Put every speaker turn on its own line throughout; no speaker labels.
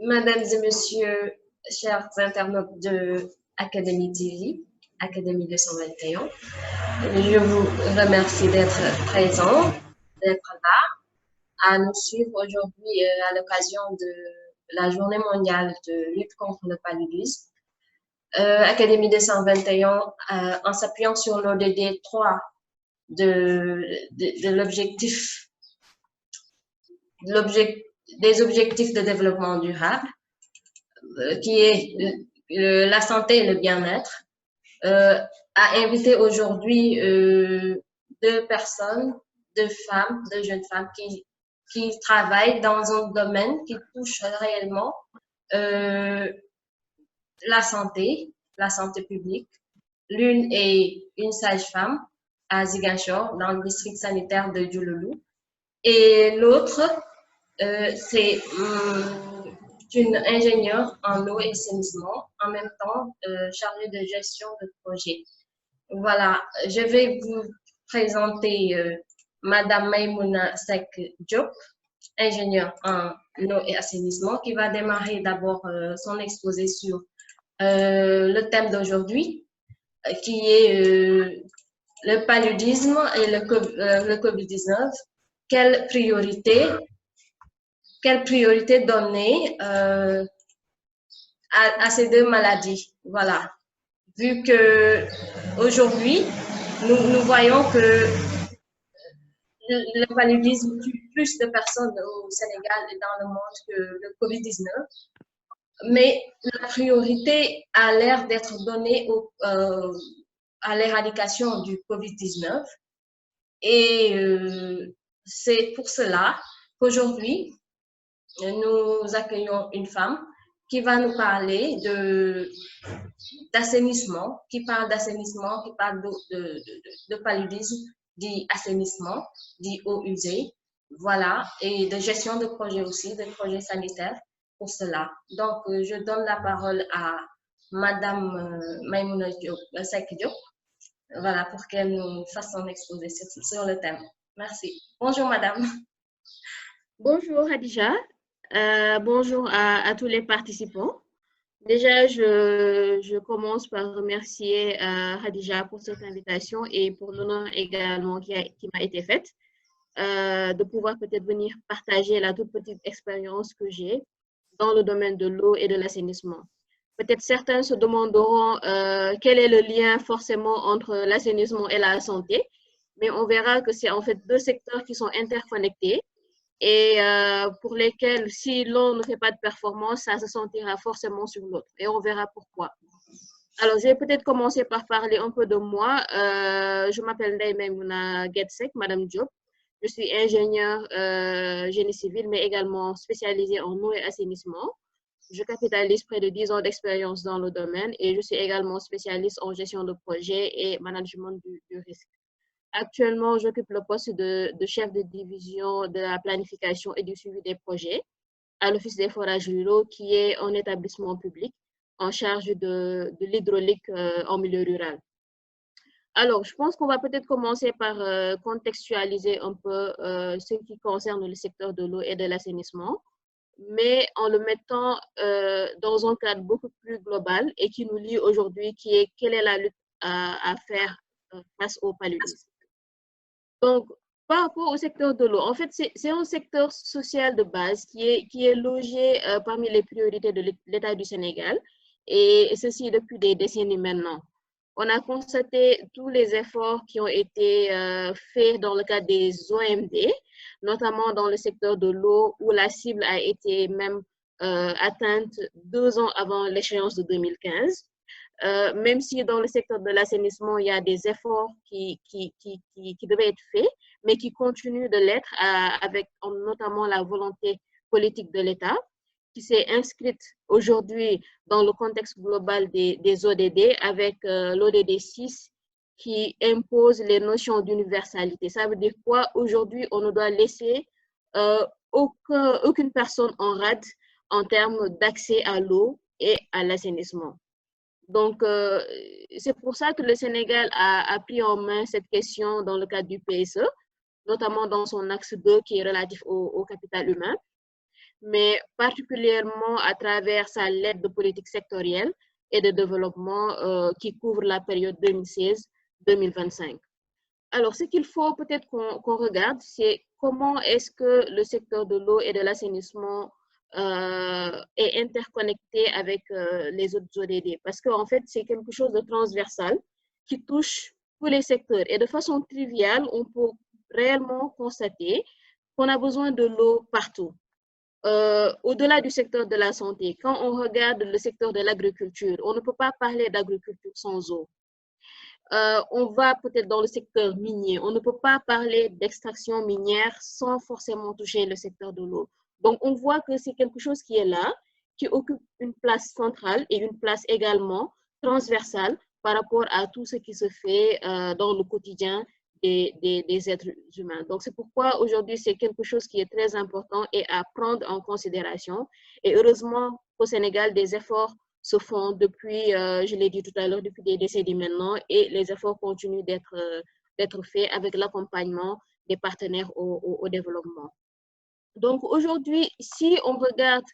Mesdames et messieurs, chers internautes de Académie TV, Académie 221, je vous remercie d'être présents, d'être là, à nous suivre aujourd'hui à l'occasion de la Journée mondiale de lutte contre le paludisme. Académie 221, en s'appuyant sur l'ODD 3 de l'objectif des objectifs de développement durable, qui est la santé et le bien-être, a invité aujourd'hui deux personnes, deux femmes, deux jeunes femmes qui travaillent dans un domaine qui touche réellement la santé publique. L'une est une sage-femme à Ziguinchor, dans le district sanitaire de Diouloulou, et l'autre, c'est une ingénieure en eau et assainissement, en même temps chargée de gestion de projet. Voilà, je vais vous présenter Madame Maïmouna Sek Diop, ingénieure en eau et assainissement, qui va démarrer d'abord son exposé sur le thème d'aujourd'hui, qui est le paludisme et le COVID-19. Quelle priorité donner à ces deux maladies? Voilà. Vu que aujourd'hui, nous voyons que le paludisme tue plus de personnes au Sénégal et dans le monde que le COVID-19, mais la priorité a l'air d'être donnée à l'éradication du COVID-19. Et c'est pour cela qu'aujourd'hui, nous accueillons une femme qui va nous parler d'assainissement, qui parle de paludisme, dit assainissement, dit eau usée, voilà, et de gestion de projets aussi, de projets sanitaires pour cela. Donc, je donne la parole à Madame Maïmouna Sek Diop, voilà, pour qu'elle nous fasse son exposé sur le thème. Merci. Bonjour, Madame.
Bonjour, Hadija. Bonjour à tous les participants. Déjà, je commence par remercier Hadija pour cette invitation et pour l'honneur également qui m'a été faite de pouvoir peut-être venir partager la toute petite expérience que j'ai dans le domaine de l'eau et de l'assainissement. Peut-être certains se demanderont quel est le lien forcément entre l'assainissement et la santé, mais on verra que c'est en fait deux secteurs qui sont interconnectés et pour lesquels, si l'un ne fait pas de performance, ça se sentira forcément sur l'autre. Et on verra pourquoi. Alors, je vais peut-être commencer par parler un peu de moi. Je m'appelle Ndeye Maïmouna Sek, Madame Diop. Je suis ingénieure génie civil, mais également spécialisée en eau et assainissement. Je capitalise près de 10 ans d'expérience dans le domaine et je suis également spécialiste en gestion de projet et management du risque. Actuellement, j'occupe le poste de chef de division de la planification et du suivi des projets à l'Office des forages ruraux, qui est un établissement public en charge de l'hydraulique en milieu rural. Alors, je pense qu'on va peut-être commencer par contextualiser un peu ce qui concerne le secteur de l'eau et de l'assainissement, mais en le mettant dans un cadre beaucoup plus global et qui nous lie aujourd'hui, qui est quelle est la lutte à faire face au paludisme. Donc, par rapport au secteur de l'eau, en fait, c'est un secteur social de base qui est logé parmi les priorités de l'État du Sénégal, et ceci depuis des décennies maintenant. On a constaté tous les efforts qui ont été faits dans le cadre des OMD, notamment dans le secteur de l'eau, où la cible a été même atteinte 2 ans avant l'échéance de 2015. Même si dans le secteur de l'assainissement, il y a des efforts qui devaient être faits, mais qui continuent de l'être avec notamment la volonté politique de l'État, qui s'est inscrite aujourd'hui dans le contexte global des ODD avec l'ODD 6 qui impose les notions d'universalité. Ça veut dire quoi? Aujourd'hui, on ne doit laisser aucune personne en rade en termes d'accès à l'eau et à l'assainissement. Donc, c'est pour ça que le Sénégal a pris en main cette question dans le cadre du PSE, notamment dans son axe 2 qui est relatif au capital humain. mais particulièrement à travers sa lettre de politique sectorielle et de développement qui couvre la période 2016-2025. Alors, ce qu'il faut peut-être qu'on regarde, c'est comment est-ce que le secteur de l'eau et de l'assainissement est interconnecté avec les autres ODD. Parce qu'en fait, c'est quelque chose de transversal qui touche tous les secteurs. Et de façon triviale, on peut réellement constater qu'on a besoin de l'eau partout. Au-delà du secteur de la santé, quand on regarde le secteur de l'agriculture, on ne peut pas parler d'agriculture sans eau. On va peut-être dans le secteur minier. On ne peut pas parler d'extraction minière sans forcément toucher le secteur de l'eau. Donc, on voit que c'est quelque chose qui est là, qui occupe une place centrale et une place également transversale par rapport à tout ce qui se fait dans le quotidien des êtres humains. Donc, c'est pourquoi aujourd'hui, c'est quelque chose qui est très important et à prendre en considération. Et heureusement, au Sénégal, des efforts se font depuis, je l'ai dit tout à l'heure, depuis des décennies maintenant, et les efforts continuent d'être faits avec l'accompagnement des partenaires au développement. Donc aujourd'hui, si on regarde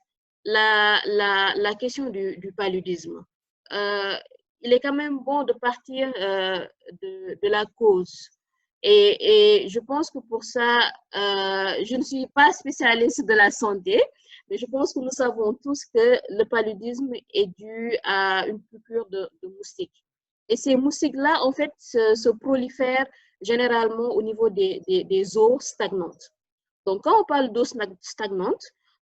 la question du paludisme, il est quand même bon de partir de la cause. Et je pense que pour ça, je ne suis pas spécialiste de la santé, mais je pense que nous savons tous que le paludisme est dû à une piqûre de moustiques. Et ces moustiques-là, en fait, se prolifèrent généralement au niveau des eaux stagnantes. Donc, quand on parle d'eau stagnante,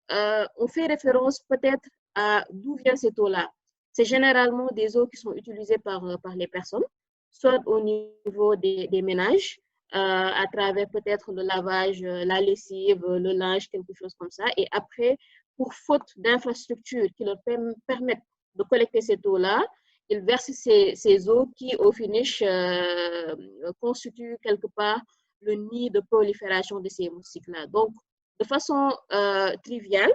on fait référence peut-être à d'où vient cette eau-là. C'est généralement des eaux qui sont utilisées par les personnes, soit au niveau des ménages, à travers peut-être le lavage, la lessive, le linge, quelque chose comme ça. Et après, pour faute d'infrastructures qui leur permettent de collecter cette eau-là, ils versent ces eaux qui, au finish, constituent quelque part le nid de prolifération de ces moustiques-là. Donc, de façon triviale,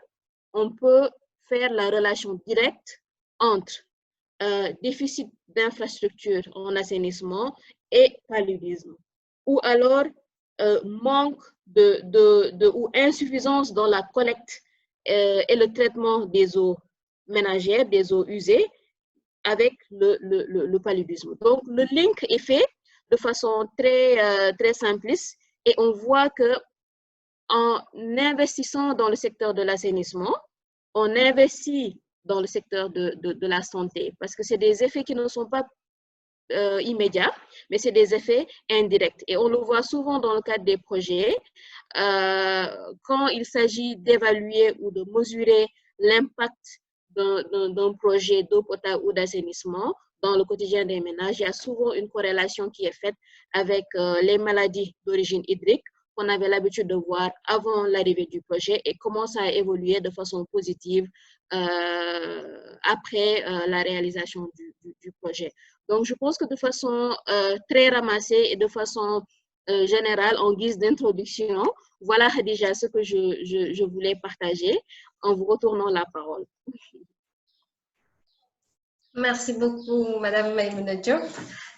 on peut faire la relation directe entre déficit d'infrastructures en assainissement et paludisme, ou alors manque ou insuffisance dans la collecte et le traitement des eaux ménagères, des eaux usées, avec le paludisme. Donc, le link est fait de façon très simpliste et on voit que en investissant dans le secteur de l'assainissement, on investit dans le secteur de la santé parce que c'est des effets qui ne sont pas immédiats, mais c'est des effets indirects. Et on le voit souvent dans le cadre des projets, quand il s'agit d'évaluer ou de mesurer l'impact d'un projet d'eau potable ou d'assainissement dans le quotidien des ménages, il y a souvent une corrélation qui est faite avec les maladies d'origine hydrique qu'on avait l'habitude de voir avant l'arrivée du projet et comment ça a évolué de façon positive après la réalisation du projet. Donc, je pense que de façon très ramassée et de façon générale, en guise d'introduction, voilà déjà ce que je voulais partager en vous retournant la parole.
Merci beaucoup, Madame Maïmouna Diop.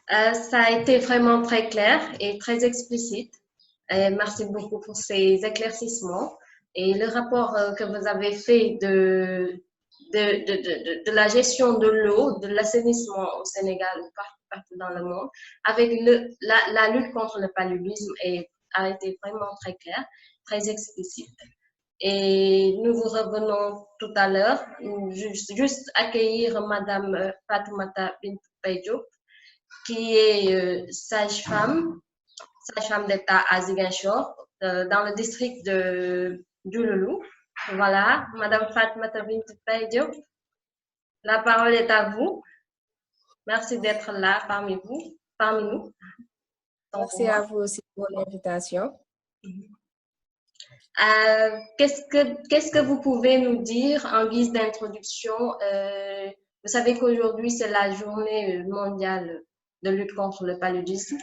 Ça a été vraiment très clair et très explicite. Merci beaucoup pour ces éclaircissements. Et le rapport que vous avez fait de la gestion de l'eau, de l'assainissement au Sénégal ou partout dans le monde, avec la lutte contre le paludisme a été vraiment très clair, très explicite. Et nous vous revenons tout à l'heure, juste accueillir Madame Fatoumata Bintou Diop, qui est sage-femme d'État à Ziguinchor, dans le district de Diouloulou. Voilà, Madame Fatoumata Bintou Diop, la parole est à vous. Merci d'être là parmi nous.
Merci à vous aussi pour l'invitation.
Qu'est-ce que vous pouvez nous dire en guise d'introduction? Vous savez qu'aujourd'hui, c'est la journée mondiale de lutte contre le paludisme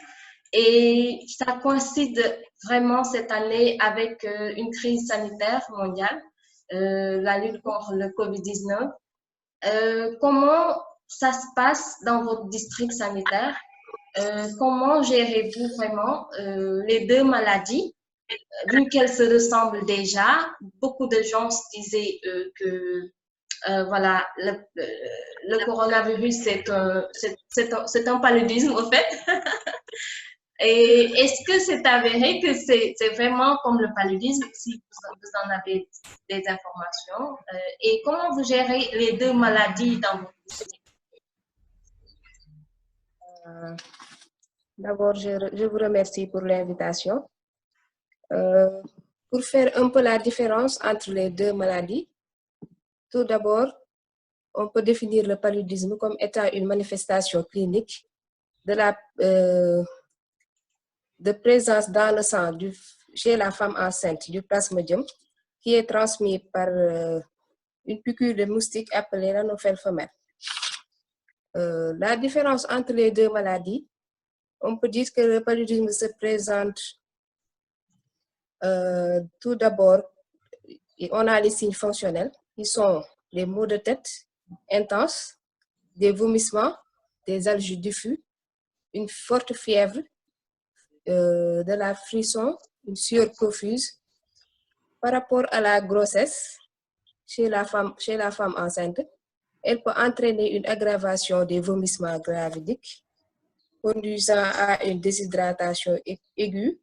et ça coïncide vraiment cette année avec une crise sanitaire mondiale, la lutte contre le COVID-19. Comment ça se passe dans votre district sanitaire? Comment gérez-vous vraiment les deux maladies? vu qu'elles se ressemblent déjà, beaucoup de gens se disaient que voilà, le coronavirus, c'est un paludisme, au fait. Et est-ce que c'est avéré que c'est vraiment comme le paludisme, si vous en avez des informations? Et comment vous gérez les deux maladies dans votre district?
D'abord, je vous remercie pour l'invitation. Pour faire un peu la différence entre les deux maladies, tout d'abord, on peut définir le paludisme comme étant une manifestation clinique de présence dans le sang chez la femme enceinte du plasmodium qui est transmis par une piqûre de moustique appelée l'anophèle femelle. La différence entre les deux maladies, on peut dire que le paludisme se présente tout d'abord, on a les signes fonctionnels qui sont les maux de tête intenses, des vomissements, des algies diffus, une forte fièvre, de la frisson, une sueur profuse. Par rapport à la grossesse, chez la femme enceinte, elle peut entraîner une aggravation des vomissements gravidiques, conduisant à une déshydratation aiguë,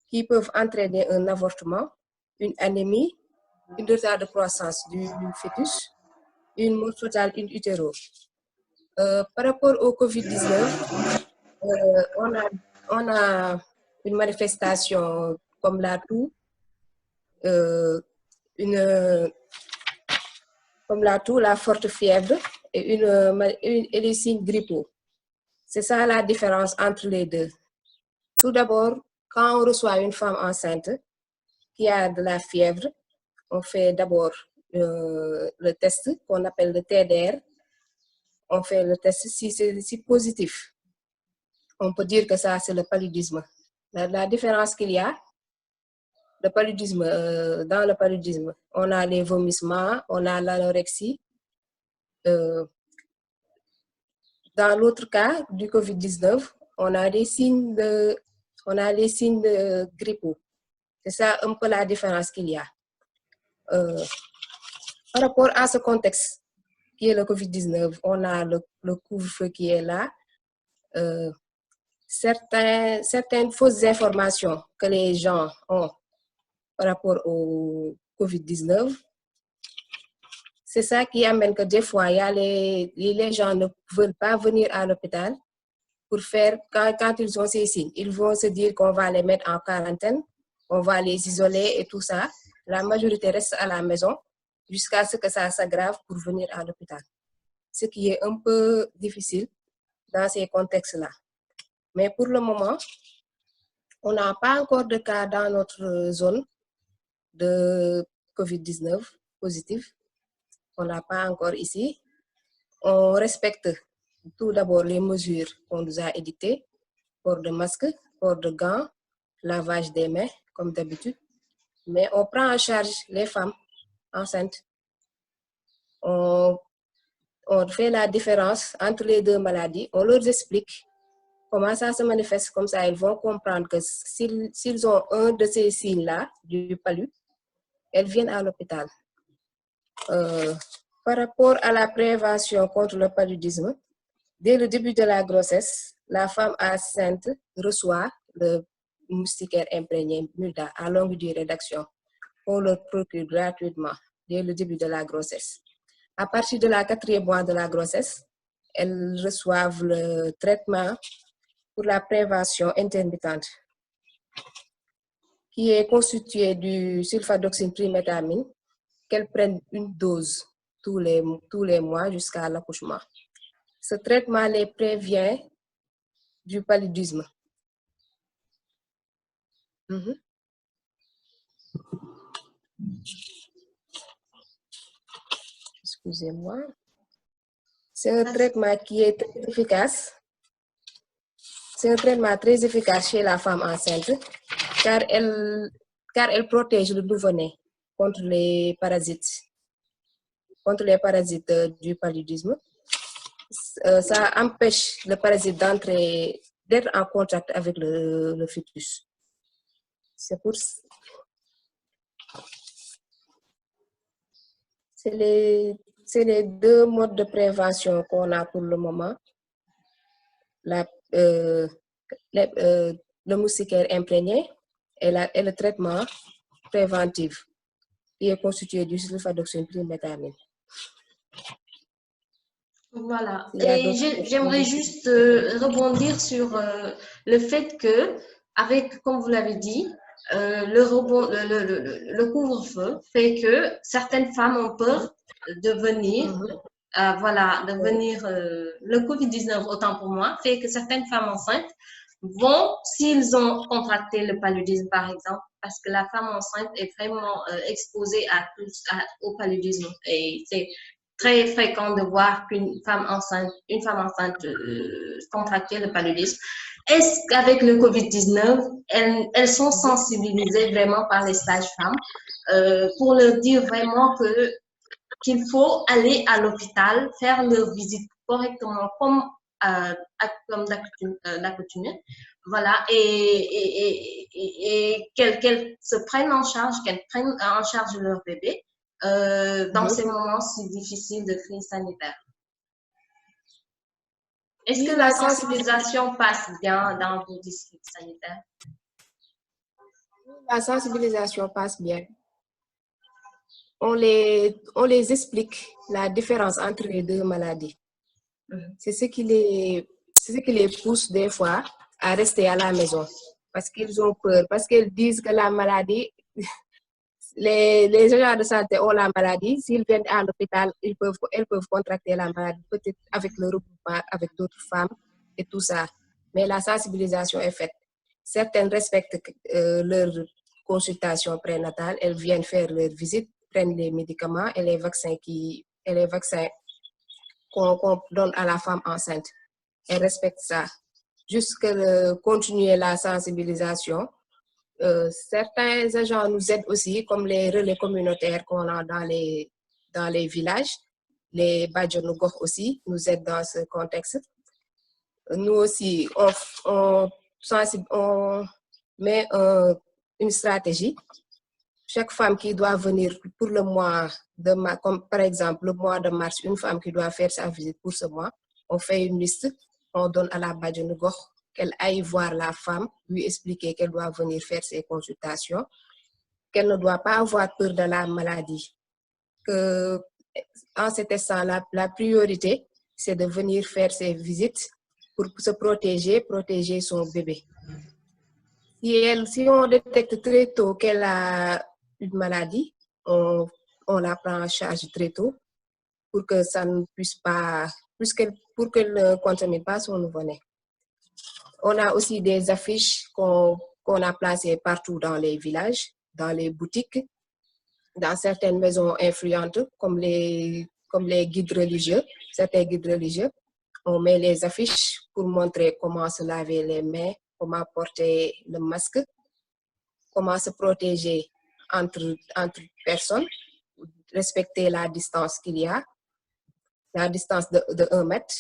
qui peuvent entraîner un avortement, une anémie, une retard de croissance du fœtus, une mort totale in utero. Par rapport au COVID-19, on a une manifestation comme la toux, la forte fièvre et les signes grippaux. C'est ça la différence entre les deux. Tout d'abord, quand on reçoit une femme enceinte qui a de la fièvre, on fait d'abord le test qu'on appelle le TDR. On fait le test si c'est positif. On peut dire que ça, c'est le paludisme. La différence qu'il y a, dans le paludisme, on a les vomissements, on a l'anorexie. Dans l'autre cas du COVID-19, on a les signes de grippaux. C'est ça un peu la différence qu'il y a. Par rapport à ce contexte qui est le COVID-19, on a le couvre-feu qui est là. Certaines fausses informations que les gens ont par rapport au COVID-19, c'est ça qui amène que des fois, les gens ne veulent pas venir à l'hôpital pour faire, quand ils ont ces signes, ils vont se dire qu'on va les mettre en quarantaine, on va les isoler et tout ça. La majorité reste à la maison jusqu'à ce que ça s'aggrave pour venir à l'hôpital. Ce qui est un peu difficile dans ces contextes-là. Mais pour le moment, on n'a pas encore de cas dans notre zone de COVID-19 positif. On n'a pas encore ici. On respecte tout d'abord les mesures qu'on nous a édictées, port de masque, port de gants, lavage des mains, comme d'habitude. Mais on prend en charge les femmes enceintes. On fait la différence entre les deux maladies. On leur explique comment ça se manifeste. Comme ça, ils vont comprendre que s'ils ont un de ces signes-là, du palud, elles viennent à l'hôpital. Par rapport à la prévention contre le paludisme, dès le début de la grossesse, la femme enceinte reçoit le moustiquaire imprégné MULDA à longue durée d'action. On le procure gratuitement dès le début de la grossesse. À partir de la 4e mois de la grossesse, elles reçoivent le traitement pour la prévention intermittente, qui est constitué du sulfadoxine trimétamine, qu'elles prennent une dose tous les mois jusqu'à l'accouchement. Ce traitement les prévient du paludisme. Excusez-moi. C'est un traitement qui est très efficace. C'est un traitement très efficace chez la femme enceinte car elle protège le nouveau-né contre les parasites du paludisme. Ça empêche le parasite d'être en contact avec le fœtus. C'est pour... C'est les deux modes de prévention qu'on a pour le moment. Le moustiquaire imprégné et le traitement préventif qui est constitué du sulfadoxine trimétamine.
Voilà. Et j'aimerais juste rebondir sur le fait que, comme vous l'avez dit, le couvre-feu fait que certaines femmes ont peur de venir, le COVID-19, autant pour moi, fait que certaines femmes enceintes vont, s'ils ont contracté le paludisme, par exemple, parce que la femme enceinte est vraiment exposée au paludisme. Et c'est très fréquent de voir qu'une femme enceinte contracter le paludisme. Est-ce qu'avec le COVID-19, elles sont sensibilisées vraiment par les sages-femmes pour leur dire vraiment qu'il faut aller à l'hôpital, faire leur visite correctement comme d'accoutumée, voilà, et qu'elles se prennent en charge, qu'elles prennent en charge leur bébé dans ces moments si difficiles de crise sanitaire. Est-ce que la sensibilisation passe bien dans vos districts sanitaires?
La sensibilisation passe bien. On les explique la différence entre les deux maladies. C'est ce qui les pousse des fois à rester à la maison parce qu'ils ont peur, parce qu'ils disent que la maladie, les agents de santé ont la maladie. S'ils viennent à l'hôpital, elles peuvent contracter la maladie, peut-être avec le regroupement avec d'autres femmes et tout ça. Mais la sensibilisation est faite. Certaines respectent leur consultation prénatale, elles viennent faire leur visite, prennent les médicaments et les vaccins qu'on donne à la femme enceinte. Elles respectent ça. Jusque continuer la sensibilisation. Certains agents nous aident aussi, comme les relais communautaires qu'on a dans les villages. Les Bajonu Gox aussi nous aident dans ce contexte. Nous aussi, on met une stratégie. Chaque femme qui doit venir pour le mois de mars, comme par exemple le mois de mars, une femme qui doit faire sa visite pour ce mois, on fait une liste, on donne à la Bajonu Gox qu'elle aille voir la femme, lui expliquer qu'elle doit venir faire ses consultations, qu'elle ne doit pas avoir peur de la maladie. Que, en cet instant, la priorité, c'est de venir faire ses visites pour se protéger son bébé. Si on détecte très tôt qu'elle a une maladie, on la prend en charge très tôt pour que ça ne puisse pas, pour qu'elle ne contamine pas son nouveau-né. On a aussi des affiches qu'on a placées partout dans les villages, dans les boutiques, dans certaines maisons influentes comme les guides religieux, certains guides religieux. On met les affiches pour montrer comment se laver les mains, comment porter le masque, comment se protéger entre personnes, respecter la distance qu'il y a, la distance de 1 mètre,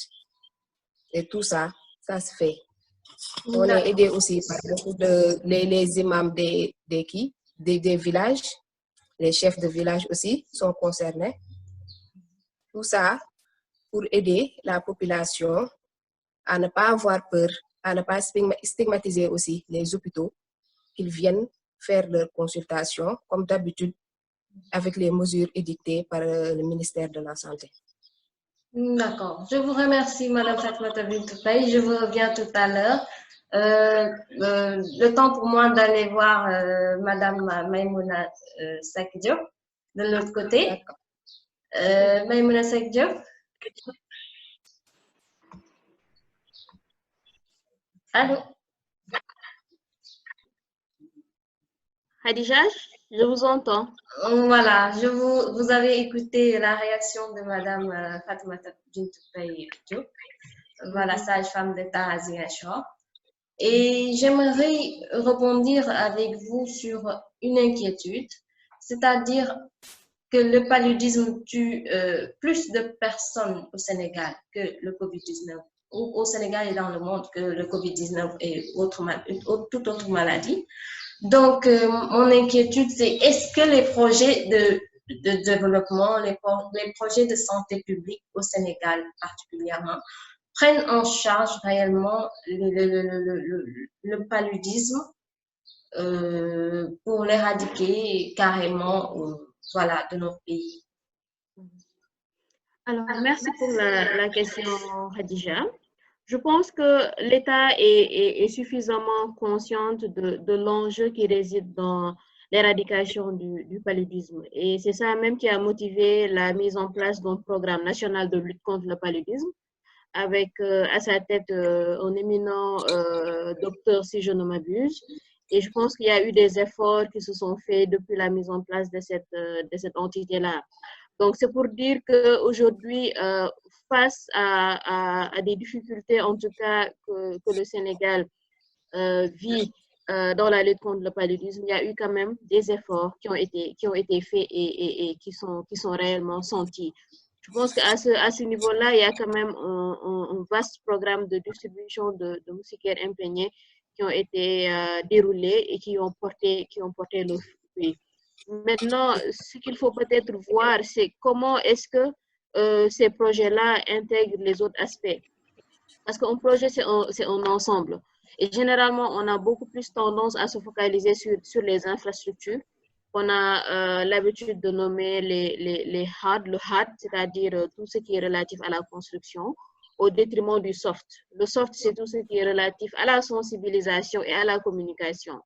et tout ça, ça se fait. On est aidé aussi par beaucoup les imams des villages, les chefs de village aussi sont concernés. Tout ça pour aider la population à ne pas avoir peur, à ne pas stigmatiser aussi les hôpitaux, qu'ils viennent faire leurs consultations, comme d'habitude, avec les mesures édictées par le ministère de la Santé.
D'accord. Je vous remercie, Madame Fatoumata Bintou Faye. Je vous reviens tout à l'heure. Le temps pour moi d'aller voir Madame Maïmouna Seck Diop de l'autre côté. Maïmouna Seck Diop. Allô?
Khadija, je vous entends.
Voilà, vous avez écouté la réaction de Madame Fatoumata Bintou Faye Diop, voilà, sage-femme d'État à Ziguinchor. Et j'aimerais rebondir avec vous sur une inquiétude, c'est-à-dire que le paludisme tue plus de personnes au Sénégal que le COVID-19, ou au Sénégal et dans le monde que le COVID-19 et toute autre maladie. Donc, mon inquiétude, c'est est-ce que les projets de développement, les projets de santé publique au Sénégal particulièrement, prennent en charge réellement le paludisme pour l'éradiquer carrément voilà, de notre pays.
Alors, merci pour la question, Khadija. Je pense que l'État est suffisamment conscient de l'enjeu qui réside dans l'éradication du paludisme. Et c'est ça même qui a motivé la mise en place d'un programme national de lutte contre le paludisme, avec à sa tête un éminent docteur, si je ne m'abuse. Et je pense qu'il y a eu des efforts qui se sont faits depuis la mise en place de cette entité-là. Donc, c'est pour dire qu'aujourd'hui, face à des difficultés, en tout cas, que le Sénégal vit dans la lutte contre le paludisme, il y a eu quand même des efforts qui ont été faits et qui sont réellement sentis. Je pense qu'à ce niveau-là, il y a quand même un vaste programme de distribution de moustiquaires imprégnés qui ont été déroulés et qui ont porté leurs fruits. Maintenant, ce qu'il faut peut-être voir, c'est comment est-ce que ces projets-là intègrent les autres aspects. Parce qu'un projet, c'est un ensemble. Et généralement, on a beaucoup plus tendance à se focaliser sur les infrastructures. On a l'habitude de nommer les hard, le hard, c'est-à-dire tout ce qui est relatif à la construction, au détriment du soft. Le soft, c'est tout ce qui est relatif à la sensibilisation et à la communication.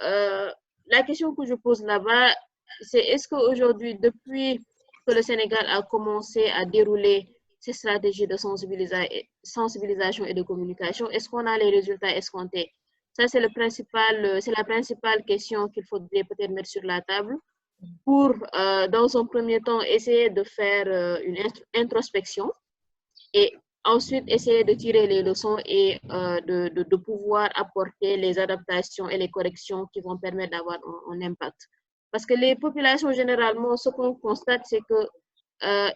La question que je pose là-bas, c'est est-ce qu'aujourd'hui, depuis que le Sénégal a commencé à dérouler ces stratégies de sensibilisation et de communication, est-ce qu'on a les résultats escomptés? Ça, c'est la principale question qu'il faudrait peut-être mettre sur la table pour, dans un premier temps, essayer de faire une introspection et ensuite essayer de tirer les leçons et de pouvoir apporter les adaptations et les corrections qui vont permettre d'avoir un impact. Parce que les populations, généralement, ce qu'on constate, c'est que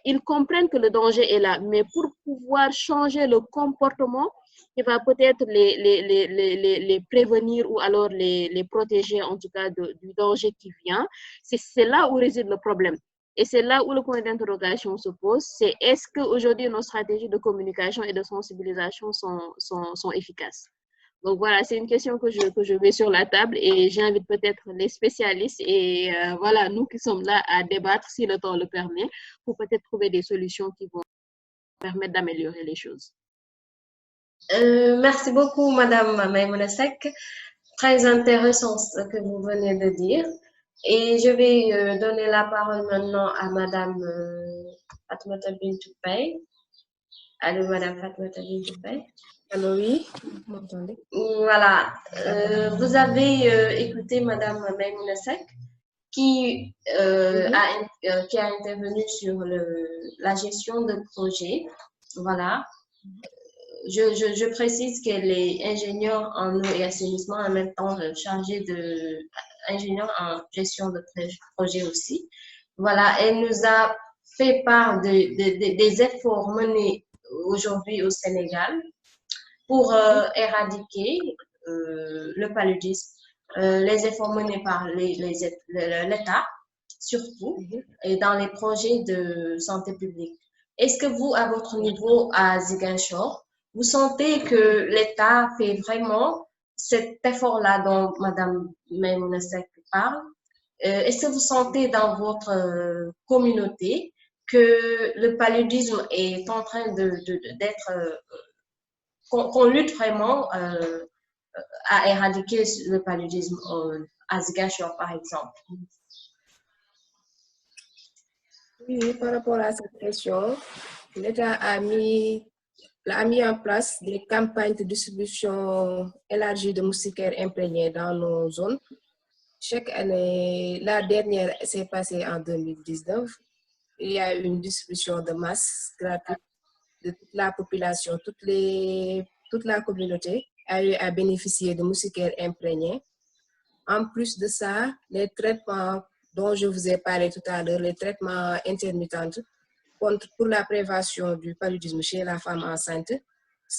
ils comprennent que le danger est là, mais pour pouvoir changer le comportement qui va peut-être les prévenir ou alors les protéger, en tout cas, du danger qui vient, c'est là où réside le problème. Et c'est là où le point d'interrogation se pose, c'est est-ce qu'aujourd'hui nos stratégies de communication et de sensibilisation sont efficaces? Donc voilà, c'est une question que je mets sur la table et j'invite peut-être les spécialistes et voilà, nous qui sommes là à débattre si le temps le permet, pour peut-être trouver des solutions qui vont permettre d'améliorer les choses.
Merci beaucoup, Madame Maïmouna Seck. Très intéressant ce que vous venez de dire. Et je vais donner la parole maintenant à Madame Fatoumata Bintou Faye. Allô, Madame Fatoumata Bintou Faye.
Allô, oui, vous m'entendez?
Voilà. Vous avez écouté Madame Maïmouna Seck qui a intervenu sur la gestion de projet. Voilà. Je précise qu'elle est ingénieure en eau et assainissement, en même temps chargée ingénieure en gestion de projet aussi. Voilà, elle nous a fait part des efforts menés aujourd'hui au Sénégal pour éradiquer le paludisme, les efforts menés par l'État, surtout, et dans les projets de santé publique. Est-ce que vous, à votre niveau à Ziguinchor, vous sentez que l'État fait vraiment cet effort-là dont Mme Maïmouna Seck parle? Est-ce que vous sentez dans votre communauté que le paludisme est en train d'être... qu'on lutte vraiment à éradiquer le paludisme à Ziguinchor, par exemple?
Oui, par rapport à cette question, l'État a mis en place des campagnes de distribution élargie de moustiquaires imprégnés dans nos zones. Chaque année, la dernière s'est passée en 2019. Il y a eu une distribution de masse gratuite de toute la population, toute la communauté a eu à bénéficier de moustiquaires imprégnés. En plus de ça, les traitements dont je vous ai parlé tout à l'heure, les traitements intermittents pour la prévention du paludisme chez la femme enceinte,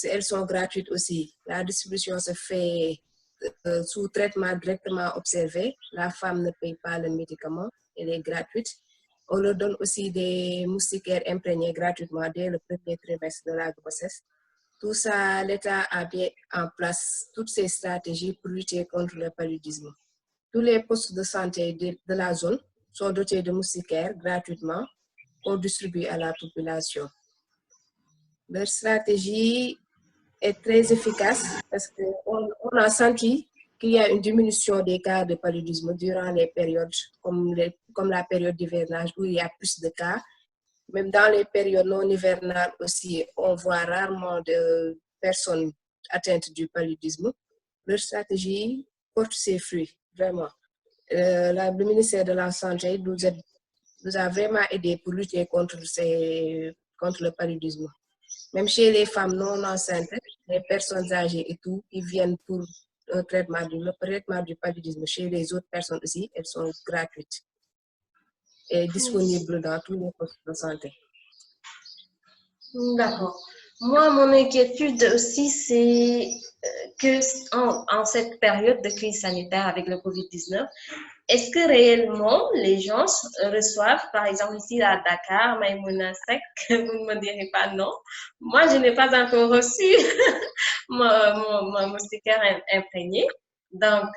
elles sont gratuites aussi. La distribution se fait sous traitement directement observé. La femme ne paye pas le médicament, elle est gratuite. On leur donne aussi des moustiquaires imprégnés gratuitement dès le premier trimestre de la grossesse. Tout ça, l'État a mis en place toutes ces stratégies pour lutter contre le paludisme. Tous les postes de santé de la zone sont dotés de moustiquaires gratuitement qu'on distribue à la population. Leur stratégie est très efficace parce qu'on a senti qu'il y a une diminution des cas de paludisme durant les périodes comme la période d'hivernage où il y a plus de cas. Même dans les périodes non hivernales aussi, on voit rarement de personnes atteintes du paludisme. Leur stratégie porte ses fruits, vraiment. Le ministère de la Santé nous a vraiment aidés pour lutter contre le paludisme. Même chez les femmes non enceintes, les personnes âgées et tout, qui viennent pour le traitement du paludisme, chez les autres personnes aussi, elles sont gratuites et disponibles dans tous les postes de santé.
D'accord. Moi, mon inquiétude aussi, c'est que en cette période de crise sanitaire avec le COVID-19, est-ce que réellement les gens reçoivent, par exemple ici à Dakar, Maïmouna Sek, vous ne me direz pas non. Moi, je n'ai pas encore reçu mon moustiquaire imprégné. Donc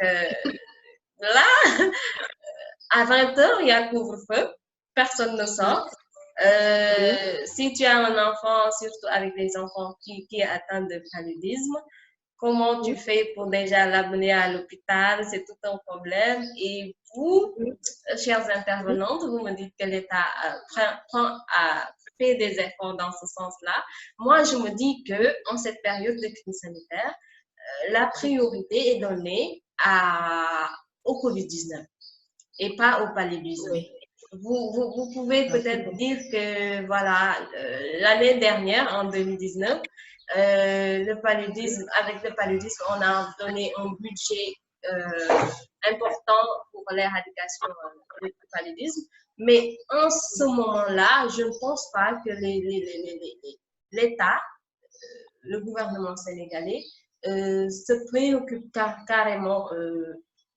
là, à 20h, il y a couvre-feu, personne ne sort. Si tu as un enfant, surtout avec des enfants qui est atteint de paludisme, comment tu fais pour déjà l'amener à l'hôpital? C'est tout un problème. Et vous, chers intervenantes, vous me dites que l'État fait des efforts dans ce sens-là. Moi, je me dis qu'en cette période de crise sanitaire, la priorité est donnée au COVID-19 et pas au paludisme.
Oui.
Vous pouvez peut-être dire que voilà, l'année dernière, en 2019, avec le paludisme, on a donné un budget important pour l'éradication du paludisme. Mais en ce moment-là, je ne pense pas que l'État, le gouvernement sénégalais, se préoccupe carrément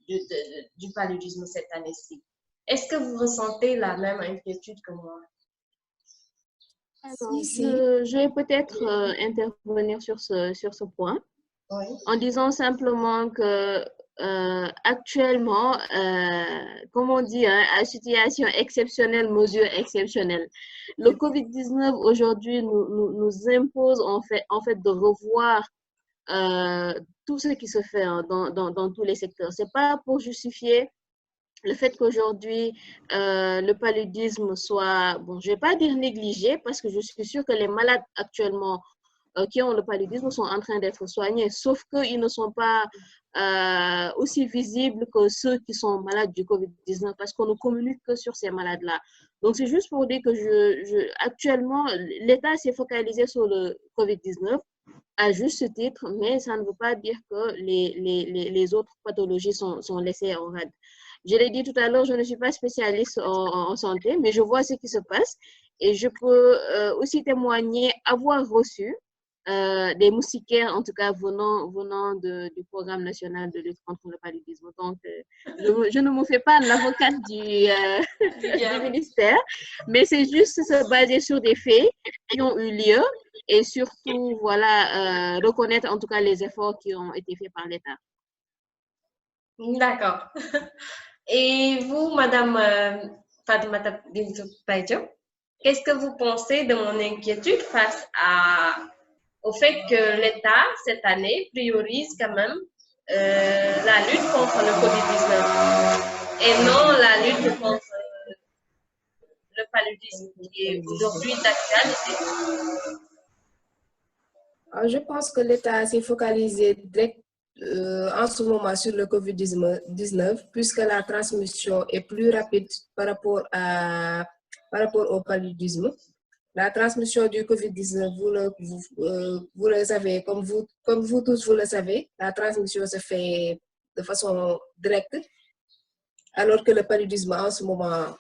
du paludisme cette année-ci. Est-ce que vous ressentez la même inquiétude que moi?
Alors, je vais peut-être intervenir sur ce point, oui, en disant simplement que actuellement, comme on dit, à situation exceptionnelle, mesure exceptionnelle. Le COVID-19 aujourd'hui nous impose en fait de revoir tout ce qui se fait dans tous les secteurs. C'est pas pour justifier le fait qu'aujourd'hui, le paludisme soit, bon, je ne vais pas dire négligé, parce que je suis sûre que les malades actuellement qui ont le paludisme sont en train d'être soignés, sauf qu'ils ne sont pas aussi visibles que ceux qui sont malades du COVID-19, parce qu'on ne communique que sur ces malades-là. Donc, c'est juste pour dire que actuellement, l'État s'est focalisé sur le COVID-19, à juste titre, mais ça ne veut pas dire que les autres pathologies sont laissées en rade. Je l'ai dit tout à l'heure, je ne suis pas spécialiste en santé, mais je vois ce qui se passe et je peux aussi témoigner avoir reçu des moustiquaires, en tout cas venant du programme national de lutte contre le paludisme. Donc, je ne me fais pas l'avocate du ministère, mais c'est juste se baser sur des faits qui ont eu lieu et surtout, voilà, reconnaître en tout cas les efforts qui ont été faits par l'État.
D'accord. Et vous, Madame Fatoumata Bintou Baïdjo, qu'est-ce que vous pensez de mon inquiétude face au fait que l'État, cette année, priorise quand même la lutte contre le COVID-19 et non la lutte contre le paludisme qui est aujourd'hui d'actualité?
Je pense que l'État s'est focalisé en ce moment sur le COVID-19 puisque la transmission est plus rapide par rapport au paludisme. La transmission du COVID-19, vous le savez, comme vous tous vous le savez, la transmission se fait de façon directe, alors que le paludisme en ce moment,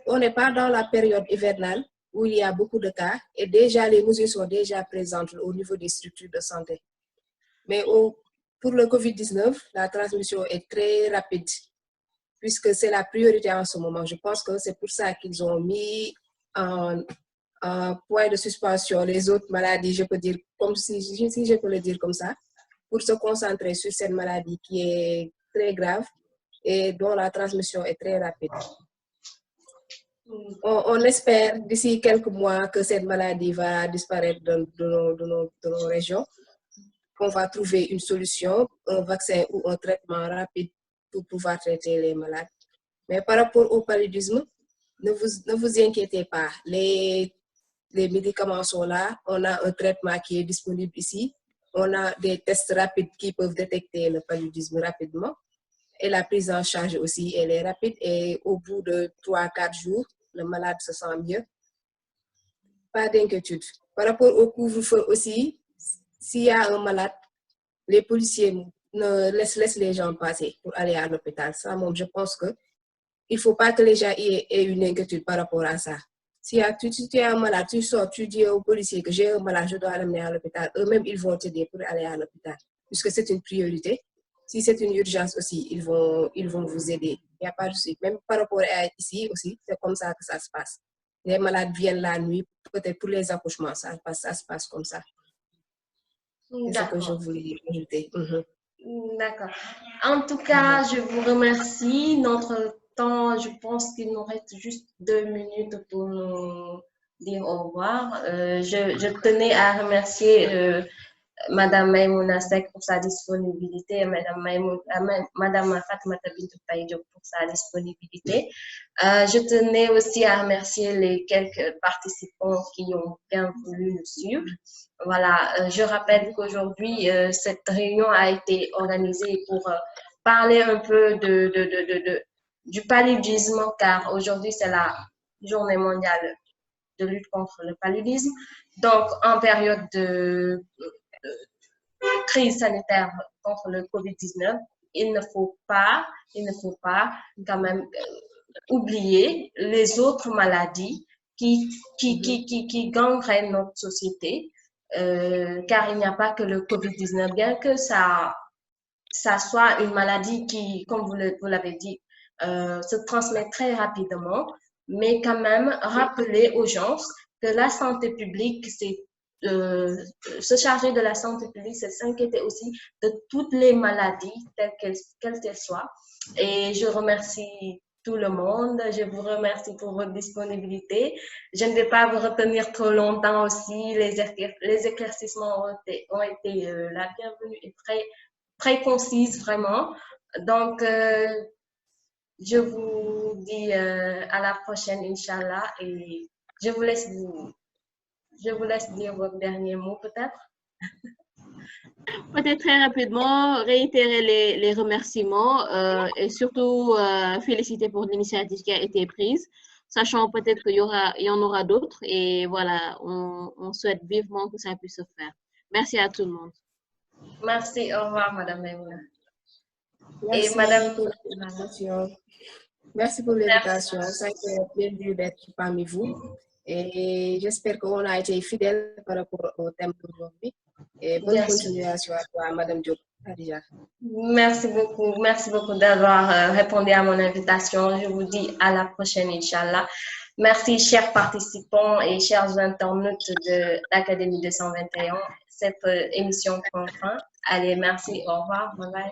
on n'est pas dans la période hivernale où il y a beaucoup de cas et déjà les mesures sont déjà présentes au niveau des structures de santé. Mais pour le COVID-19, la transmission est très rapide, puisque c'est la priorité en ce moment. Je pense que c'est pour ça qu'ils ont mis en point de suspension les autres maladies, je peux dire, comme si je peux le dire comme ça, pour se concentrer sur cette maladie qui est très grave et dont la transmission est très rapide. On espère d'ici quelques mois que cette maladie va disparaître de nos régions, qu'on va trouver une solution, un vaccin ou un traitement rapide pour pouvoir traiter les malades. Mais par rapport au paludisme, ne vous inquiétez pas. Les médicaments sont là, on a un traitement qui est disponible ici, on a des tests rapides qui peuvent détecter le paludisme rapidement et la prise en charge aussi, elle est rapide et au bout de 3-4 jours, le malade se sent mieux. Pas d'inquiétude. Par rapport au couvre-feu aussi, s'il y a un malade, les policiers laissent les gens passer pour aller à l'hôpital. Ça, je pense qu'il ne faut pas que les gens aient une inquiétude par rapport à ça. Si tu es un malade, tu sors, tu dis aux policiers que j'ai un malade, je dois l'amener à l'hôpital. Eux-mêmes, ils vont t'aider pour aller à l'hôpital, puisque c'est une priorité. Si c'est une urgence aussi, ils vont vous aider. Il n'y a pas de souci. Même par rapport à ici aussi, c'est comme ça que ça se passe. Les malades viennent la nuit, peut-être pour les accouchements, ça se passe comme ça. C'est ce que je voulais ajouter.
D'accord. En tout cas, je vous remercie. Notre temps, je pense qu'il nous reste juste 2 minutes pour nous dire au revoir. Je tenais à remercier Madame Maïmouna Seck pour sa disponibilité et Madame Fatoumata Bintou Faye Diop pour sa disponibilité. Je tenais aussi à remercier les quelques participants qui ont bien voulu nous suivre. Voilà, je rappelle qu'aujourd'hui, cette réunion a été organisée pour parler un peu du paludisme, car aujourd'hui, c'est la journée mondiale de lutte contre le paludisme. Donc, en période de crise sanitaire contre le COVID-19, il ne faut pas quand même oublier les autres maladies qui gangrènent notre société, car il n'y a pas que le COVID-19, bien que ça soit une maladie qui, comme vous l'avez dit, se transmet très rapidement, mais quand même rappeler aux gens que la santé publique, c'est se charger de la santé publique, c'est s'inquiéter aussi de toutes les maladies, quelles qu'elles soient. Et je remercie tout le monde. Je vous remercie pour votre disponibilité. Je ne vais pas vous retenir trop longtemps aussi. Les éclaircissements ont été la bienvenue et très concises, vraiment. Donc, je vous dis à la prochaine, Inch'Allah, et je vous laisse dire votre dernier mot, peut-être.
Peut-être très rapidement, réitérer les remerciements et surtout féliciter pour l'initiative qui a été prise, sachant peut-être qu'il y en aura d'autres. Et voilà, on souhaite vivement que ça puisse se faire. Merci à tout le monde.
Merci, au revoir, Madame Maïmouna.
Merci pour l'invitation. Merci pour l'invitation. Ça a été un plaisir d'être parmi vous. Et j'espère qu'on a été fidèles par rapport au thème d'aujourd'hui. Et bonne continuation à toi, Madame Diop.
Merci beaucoup d'avoir répondu à mon invitation. Je vous dis à la prochaine, Inch'Allah. Merci, chers participants et chers internautes de l'Académie 221. Cette émission prend fin. Allez, merci, au revoir, bye bye.